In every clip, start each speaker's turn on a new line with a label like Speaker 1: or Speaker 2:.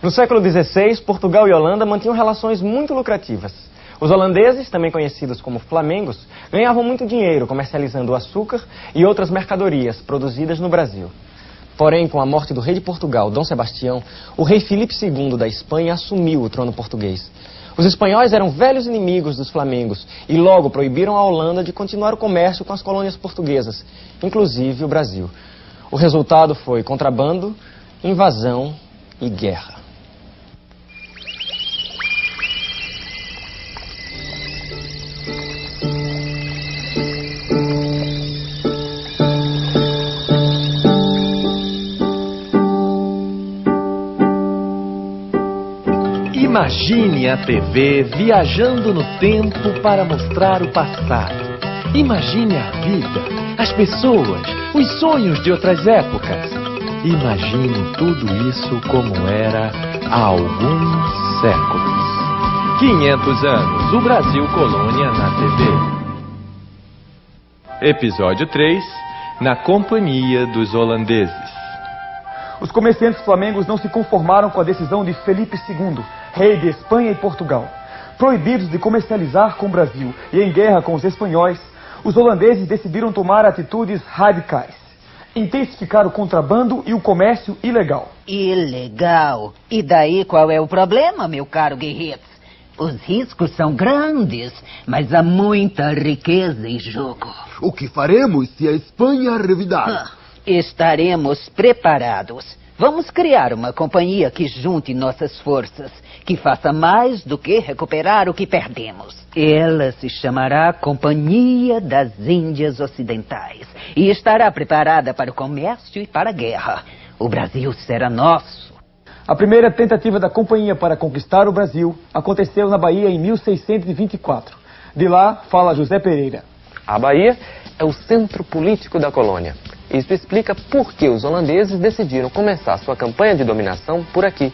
Speaker 1: No século XVI, Portugal e Holanda mantinham relações muito lucrativas. Os holandeses, também conhecidos como flamengos, ganhavam muito dinheiro comercializando açúcar e outras mercadorias produzidas no Brasil. Porém, com a morte do rei de Portugal, Dom Sebastião, o rei Filipe II da Espanha assumiu o trono português. Os espanhóis eram velhos inimigos dos flamengos e logo proibiram a Holanda de continuar o comércio com as colônias portuguesas, inclusive o Brasil. O resultado foi contrabando, invasão e guerra.
Speaker 2: Imagine a TV viajando no tempo para mostrar o passado. Imagine a vida, as pessoas, os sonhos de outras épocas. Imagine tudo isso como era há alguns séculos. 500 anos, o Brasil colônia na TV. Episódio 3, na companhia dos holandeses.
Speaker 3: Os comerciantes flamengos não se conformaram com a decisão de Felipe II, rei de Espanha e Portugal. Proibidos de comercializar com o Brasil e em guerra com os espanhóis, os holandeses decidiram tomar atitudes radicais. Intensificar o contrabando e o comércio ilegal.
Speaker 4: Ilegal? E daí qual é o problema, meu caro Guerreiros? Os riscos são grandes, mas há muita riqueza em jogo.
Speaker 5: O que faremos se a Espanha revidar?
Speaker 4: Estaremos preparados. Vamos criar uma companhia que junte nossas forças, que faça mais do que recuperar o que perdemos. Ela se chamará Companhia das Índias Ocidentais e estará preparada para o comércio e para a guerra. O Brasil será nosso.
Speaker 3: A primeira tentativa da companhia para conquistar o Brasil aconteceu na Bahia em 1624. De lá, fala José Pereira.
Speaker 6: A Bahia é o centro político da colônia. Isso explica por que os holandeses decidiram começar sua campanha de dominação por aqui.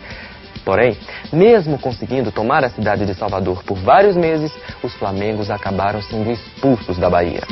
Speaker 6: Porém, mesmo conseguindo tomar a cidade de Salvador por vários meses, os flamengos acabaram sendo expulsos da Bahia.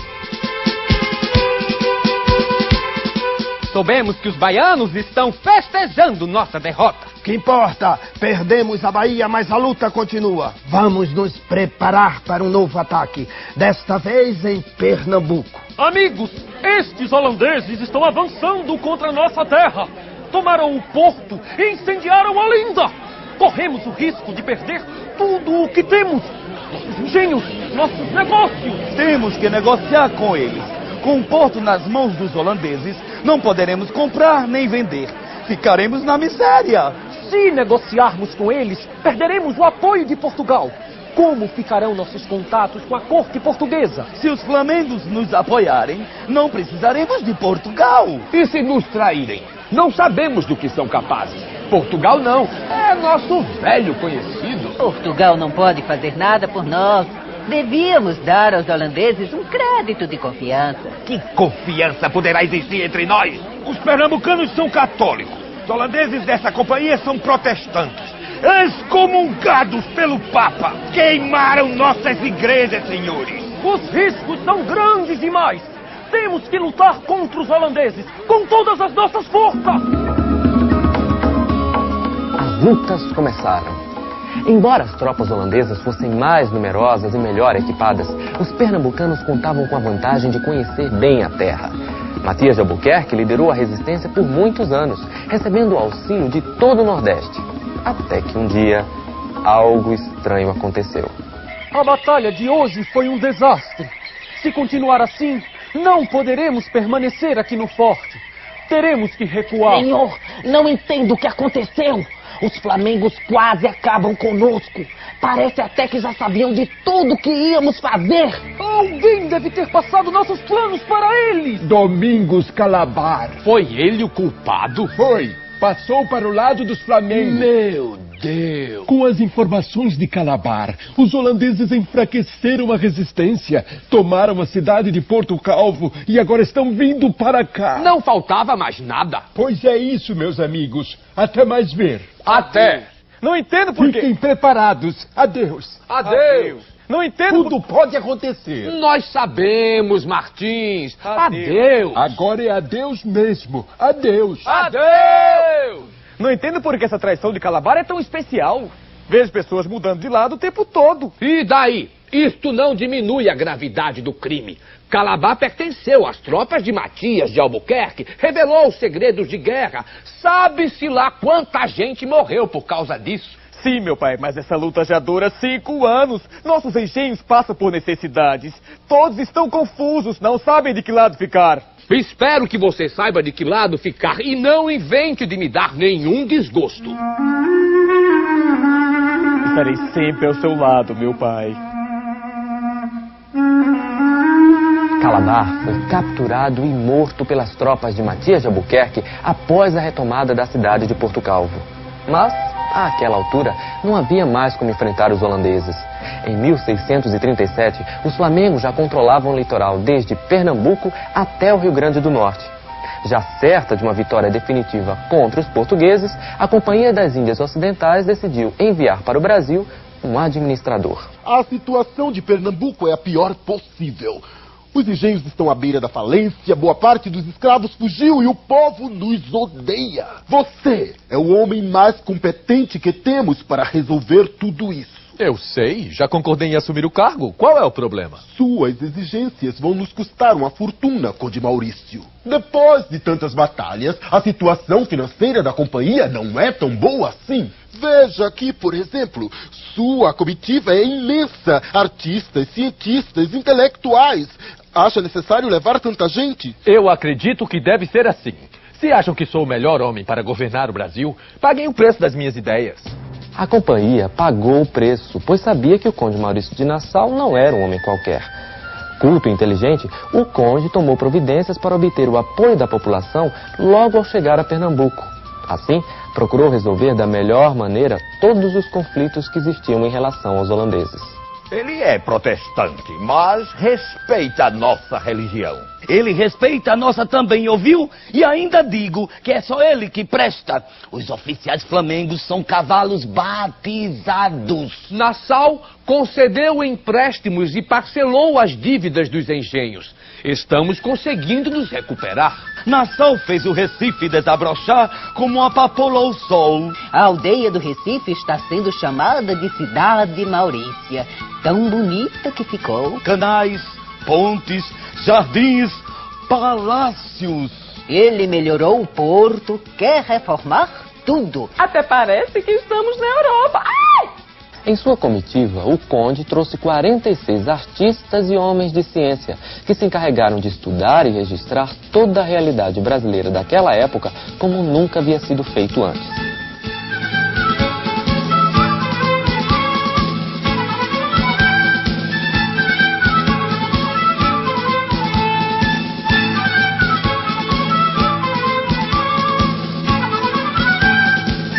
Speaker 7: Soubemos que os baianos estão festejando nossa derrota.
Speaker 5: Que importa? Perdemos a Bahia, mas a luta continua. Vamos nos preparar para um novo ataque. Desta vez em Pernambuco.
Speaker 8: Amigos, estes holandeses estão avançando contra nossa terra. Tomaram o porto e incendiaram Olinda. Corremos o risco de perder tudo o que temos. Nossos engenhos, nossos negócios.
Speaker 9: Temos que negociar com eles. Com o porto nas mãos dos holandeses, não poderemos comprar nem vender. Ficaremos na miséria.
Speaker 8: Se negociarmos com eles, perderemos o apoio de Portugal. Como ficarão nossos contatos com a corte portuguesa?
Speaker 9: Se os flamengos nos apoiarem, não precisaremos de Portugal.
Speaker 10: E se nos traírem? Não sabemos do que são capazes. Portugal não. É nosso velho conhecido.
Speaker 4: Portugal não pode fazer nada por nós. Devíamos dar aos holandeses um crédito de confiança.
Speaker 10: Que confiança poderá existir entre nós?
Speaker 9: Os pernambucanos são católicos. Os holandeses dessa companhia são protestantes. Excomungados pelo Papa. Queimaram nossas igrejas, senhores.
Speaker 8: Os riscos são grandes demais. Temos que lutar contra os holandeses com todas as nossas forças.
Speaker 6: As lutas começaram. Embora as tropas holandesas fossem mais numerosas e melhor equipadas, os pernambucanos contavam com a vantagem de conhecer bem a terra. Matias de Albuquerque liderou a resistência por muitos anos, recebendo o auxílio de todo o Nordeste. Até que um dia, algo estranho aconteceu.
Speaker 8: A batalha de hoje foi um desastre. Se continuar assim, não poderemos permanecer aqui no forte. Teremos que recuar.
Speaker 11: Senhor, não entendo o que aconteceu. Os flamengos quase acabam conosco. Parece até que já sabiam de tudo que íamos fazer.
Speaker 8: Alguém deve ter passado nossos planos para eles.
Speaker 10: Domingos Calabar. Foi ele o culpado? Foi. Passou para o lado dos flamengos. Meu Deus.
Speaker 12: Com as informações de Calabar, os holandeses enfraqueceram a resistência, tomaram a cidade de Porto Calvo e agora estão vindo para cá.
Speaker 10: Não faltava mais nada.
Speaker 12: Pois é isso, meus amigos. Até mais ver.
Speaker 10: Até.
Speaker 8: Não entendo por quê.
Speaker 12: Fiquem preparados. Adeus.
Speaker 10: Adeus.
Speaker 8: Não entendo.
Speaker 12: Tudo pode acontecer.
Speaker 10: Nós sabemos, Martins. Adeus.
Speaker 12: Agora é adeus mesmo. Adeus.
Speaker 10: Adeus.
Speaker 3: Não entendo por que essa traição de Calabar é tão especial. Vejo pessoas mudando de lado o tempo todo.
Speaker 10: E daí? Isto não diminui a gravidade do crime. Calabar pertenceu às tropas de Matias de Albuquerque, revelou os segredos de guerra. Sabe-se lá quanta gente morreu por causa disso.
Speaker 3: Sim, meu pai, mas essa luta já dura 5 anos. Nossos engenhos passam por necessidades. Todos estão confusos, não sabem de que lado ficar.
Speaker 10: Espero que você saiba de que lado ficar e não invente de me dar nenhum desgosto.
Speaker 3: Estarei sempre ao seu lado, meu pai.
Speaker 6: Calabar foi capturado e morto pelas tropas de Matias de Albuquerque após a retomada da cidade de Porto Calvo. Mas, àquela altura, não havia mais como enfrentar os holandeses. Em 1637, os flamengos já controlavam o litoral desde Pernambuco até o Rio Grande do Norte. Já certa de uma vitória definitiva contra os portugueses, a Companhia das Índias Ocidentais decidiu enviar para o Brasil um administrador.
Speaker 13: A situação de Pernambuco é a pior possível. Os engenhos estão à beira da falência, boa parte dos escravos fugiu e o povo nos odeia. Você é o homem mais competente que temos para resolver tudo isso.
Speaker 2: Eu sei, já concordei em assumir o cargo. Qual é o problema?
Speaker 13: Suas exigências vão nos custar uma fortuna, Conde Maurício. Depois de tantas batalhas, a situação financeira da companhia não é tão boa assim. Veja aqui, por exemplo, sua comitiva é imensa. Artistas, cientistas, intelectuais. Acha necessário levar tanta gente?
Speaker 2: Eu acredito que deve ser assim. Se acham que sou o melhor homem para governar o Brasil, paguem o preço das minhas ideias.
Speaker 6: A companhia pagou o preço, pois sabia que o conde Maurício de Nassau não era um homem qualquer. Culto e inteligente, o conde tomou providências para obter o apoio da população logo ao chegar a Pernambuco. Assim, procurou resolver da melhor maneira todos os conflitos que existiam em relação aos holandeses.
Speaker 9: Ele é protestante, mas respeita a nossa religião.
Speaker 11: Ele respeita a nossa também, ouviu? E ainda digo que é só ele que presta. Os oficiais flamengos são cavalos batizados.
Speaker 10: Nassau concedeu empréstimos e parcelou as dívidas dos engenhos. Estamos conseguindo nos recuperar.
Speaker 11: Nassau fez o Recife desabrochar como uma papoula ao sol.
Speaker 4: A aldeia do Recife está sendo chamada de Cidade Maurícia. Tão bonita que ficou.
Speaker 11: Canais, pontes, jardins, palácios.
Speaker 4: Ele melhorou o porto, quer reformar tudo.
Speaker 14: Até parece que estamos na Europa. Ai!
Speaker 6: Em sua comitiva, o conde trouxe 46 artistas e homens de ciência que se encarregaram de estudar e registrar toda a realidade brasileira daquela época como nunca havia sido feito antes.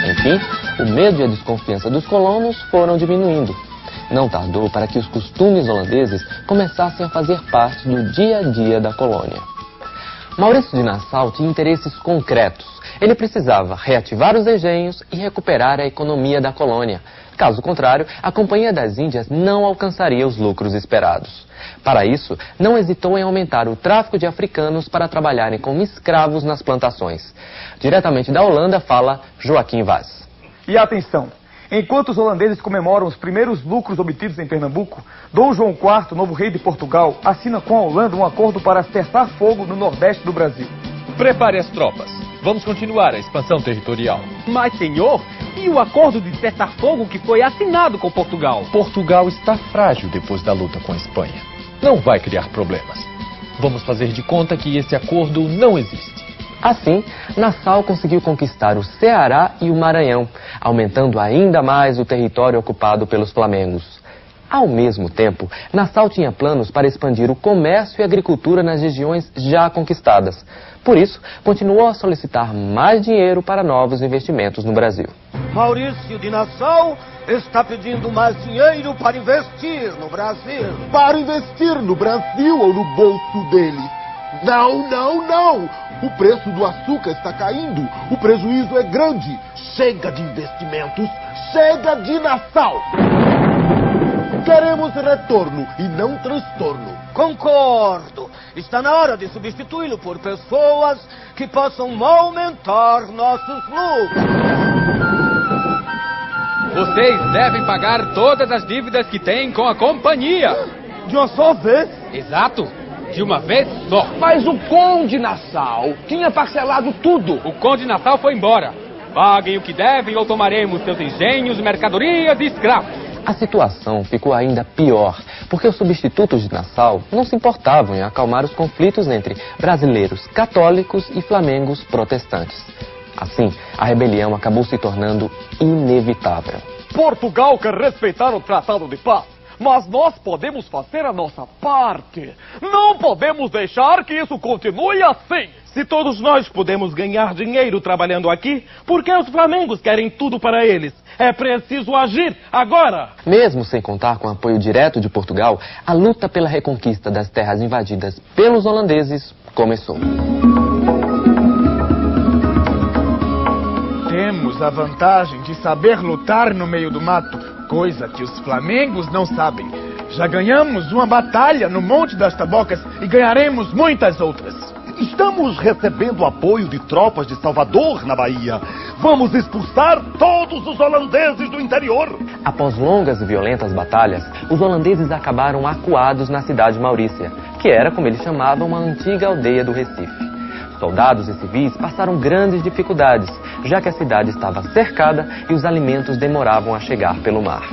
Speaker 6: Enfim, o medo e a desconfiança dos colonos foram diminuindo. Não tardou para que os costumes holandeses começassem a fazer parte do dia a dia da colônia. Maurício de Nassau tinha interesses concretos. Ele precisava reativar os engenhos e recuperar a economia da colônia. Caso contrário, a Companhia das Índias não alcançaria os lucros esperados. Para isso, não hesitou em aumentar o tráfico de africanos para trabalharem como escravos nas plantações. Diretamente da Holanda, fala Joaquim Vaz.
Speaker 3: E atenção, enquanto os holandeses comemoram os primeiros lucros obtidos em Pernambuco, Dom João IV, novo rei de Portugal, assina com a Holanda um acordo para cessar fogo no nordeste do Brasil.
Speaker 2: Prepare as tropas. Vamos continuar a expansão territorial.
Speaker 7: Mas, senhor, e o acordo de cessar-fogo que foi assinado com Portugal?
Speaker 2: Portugal está frágil depois da luta com a Espanha. Não vai criar problemas. Vamos fazer de conta que esse acordo não existe.
Speaker 6: Assim, Nassau conseguiu conquistar o Ceará e o Maranhão, aumentando ainda mais o território ocupado pelos flamengos. Ao mesmo tempo, Nassau tinha planos para expandir o comércio e a agricultura nas regiões já conquistadas. Por isso, continuou a solicitar mais dinheiro para novos investimentos no Brasil.
Speaker 5: Maurício de Nassau está pedindo mais dinheiro para investir no Brasil.
Speaker 13: Para investir no Brasil ou no bolso dele? Não, não, não! O preço do açúcar está caindo. O prejuízo é grande. Chega de investimentos. Chega de Nassau. Queremos retorno e não transtorno.
Speaker 5: Concordo. Está na hora de substituí-lo por pessoas que possam aumentar nossos lucros.
Speaker 7: Vocês devem pagar todas as dívidas que têm com a companhia.
Speaker 3: De uma só vez?
Speaker 7: Exato. De uma vez só.
Speaker 10: Mas o Conde Nassau tinha parcelado tudo.
Speaker 7: O Conde Nassau foi embora. Paguem o que devem ou tomaremos seus engenhos, mercadorias e escravos.
Speaker 6: A situação ficou ainda pior, porque os substitutos de Nassau não se importavam em acalmar os conflitos entre brasileiros católicos e flamengos protestantes. Assim, a rebelião acabou se tornando inevitável.
Speaker 8: Portugal quer respeitar o Tratado de Paz, mas nós podemos fazer a nossa parte. Não podemos deixar que isso continue assim.
Speaker 9: Se todos nós podemos ganhar dinheiro trabalhando aqui, por que os flamengos querem tudo para eles? É preciso agir agora!
Speaker 6: Mesmo sem contar com o apoio direto de Portugal, a luta pela reconquista das terras invadidas pelos holandeses começou.
Speaker 3: Temos a vantagem de saber lutar no meio do mato, coisa que os flamengos não sabem. Já ganhamos uma batalha no Monte das Tabocas e ganharemos muitas outras.
Speaker 15: Estamos recebendo apoio de tropas de Salvador, na Bahia. Vamos expulsar todos os holandeses do interior.
Speaker 6: Após longas e violentas batalhas, os holandeses acabaram acuados na cidade de Maurícia, que era, como eles chamavam, uma antiga aldeia do Recife. Soldados e civis passaram grandes dificuldades, já que a cidade estava cercada e os alimentos demoravam a chegar pelo mar.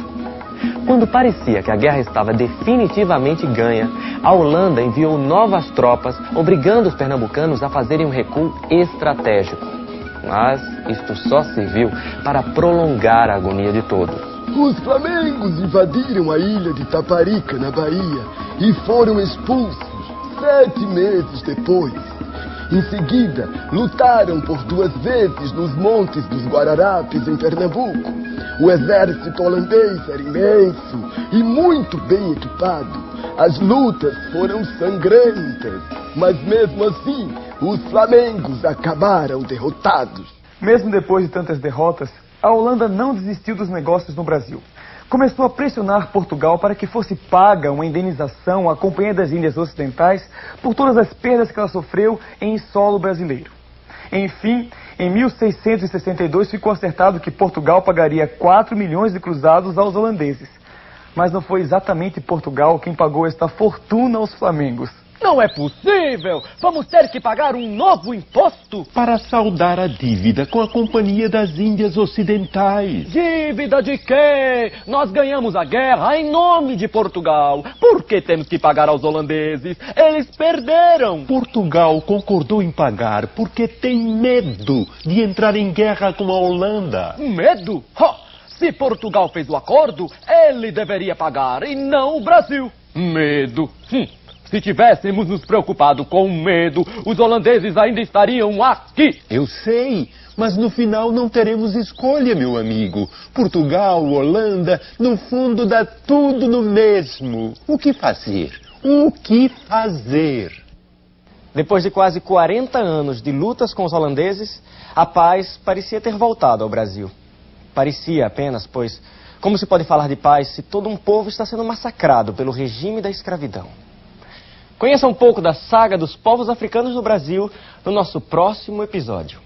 Speaker 6: Quando parecia que a guerra estava definitivamente ganha, a Holanda enviou novas tropas, obrigando os pernambucanos a fazerem um recuo estratégico. Mas isto só serviu para prolongar a agonia de todos.
Speaker 13: Os flamengos invadiram a ilha de Taparica, na Bahia, e foram expulsos 7 meses depois. Em seguida, lutaram por 2 vezes nos montes dos Guararapes, em Pernambuco. O exército holandês era imenso e muito bem equipado. As lutas foram sangrentas, mas mesmo assim, os flamengos acabaram derrotados.
Speaker 3: Mesmo depois de tantas derrotas, a Holanda não desistiu dos negócios no Brasil. Começou a pressionar Portugal para que fosse paga uma indenização à Companhia das Índias Ocidentais por todas as perdas que ela sofreu em solo brasileiro. Enfim, em 1662 ficou acertado que Portugal pagaria 4 milhões de cruzados aos holandeses. Mas não foi exatamente Portugal quem pagou esta fortuna aos flamengos.
Speaker 8: Não é possível! Vamos ter que pagar um novo imposto!
Speaker 12: Para saldar a dívida com a Companhia das Índias Ocidentais.
Speaker 8: Dívida de quê? Nós ganhamos a guerra em nome de Portugal. Por que temos que pagar aos holandeses? Eles perderam!
Speaker 12: Portugal concordou em pagar porque tem medo de entrar em guerra com a Holanda.
Speaker 8: Medo? Se Portugal fez o acordo, ele deveria pagar e não o Brasil. Medo? Se tivéssemos nos preocupado com medo, os holandeses ainda estariam aqui.
Speaker 12: Eu sei, mas no final não teremos escolha, meu amigo. Portugal, Holanda, no fundo dá tudo no mesmo. O que fazer? O que fazer?
Speaker 1: Depois de quase 40 anos de lutas com os holandeses, a paz parecia ter voltado ao Brasil. Parecia apenas, pois como se pode falar de paz se todo um povo está sendo massacrado pelo regime da escravidão? Conheça um pouco da saga dos povos africanos no Brasil no nosso próximo episódio.